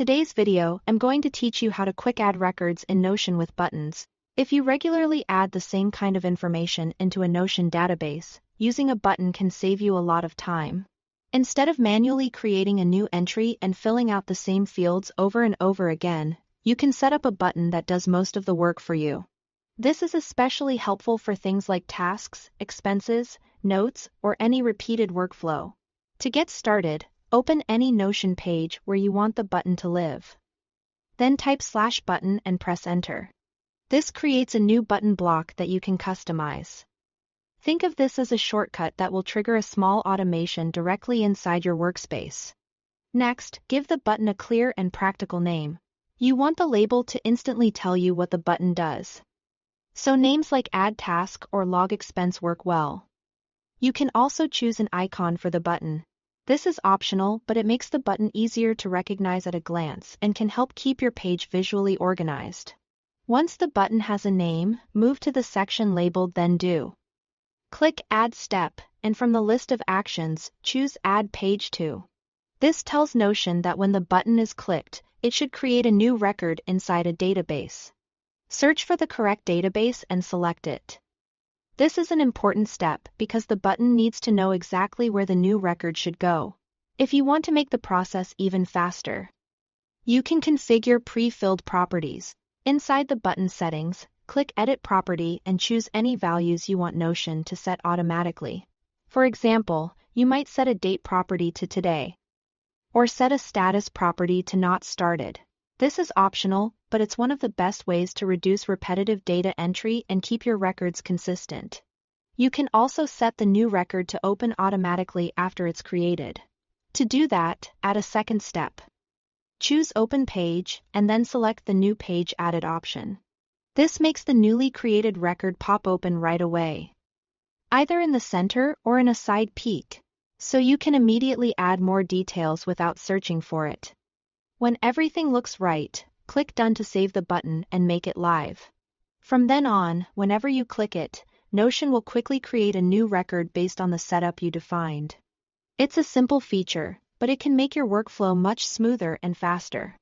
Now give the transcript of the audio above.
Today's video, I'm going to teach you how to quick add records in Notion with buttons. If you regularly add the same kind of information into a Notion database, using a button can save you a lot of time. Instead of manually creating a new entry and filling out the same fields over and over again, you can set up a button that does most of the work for you. This is especially helpful for things like tasks, expenses, notes, or any repeated workflow. To get started, open any Notion page where you want the button to live. Then type /button and press enter. This creates a new button block that you can customize. Think of this as a shortcut that will trigger a small automation directly inside your workspace. Next, give the button a clear and practical name. You want the label to instantly tell you what the button does. So names like add task or log expense work well. You can also choose an icon for the button. This is optional, but it makes the button easier to recognize at a glance and can help keep your page visually organized. Once the button has a name, move to the section labeled Then Do. Click Add Step, and from the list of actions, choose Add Page To. This tells Notion that when the button is clicked, it should create a new record inside a database. Search for the correct database and select it. This is an important step because the button needs to know exactly where the new record should go. If you want to make the process even faster, you can configure pre-filled properties. Inside the button settings, click Edit Property and choose any values you want Notion to set automatically. For example, you might set a date property to today, or set a status property to not started. This is optional, but it's one of the best ways to reduce repetitive data entry and keep your records consistent. You can also set the new record to open automatically after it's created. To do that, add a second step. Choose Open Page and then select the New Page Added option. This makes the newly created record pop open right away, either in the center or in a side peek, so you can immediately add more details without searching for it. When everything looks right, click Done to save the button and make it live. From then on, whenever you click it, Notion will quickly create a new record based on the setup you defined. It's a simple feature, but it can make your workflow much smoother and faster.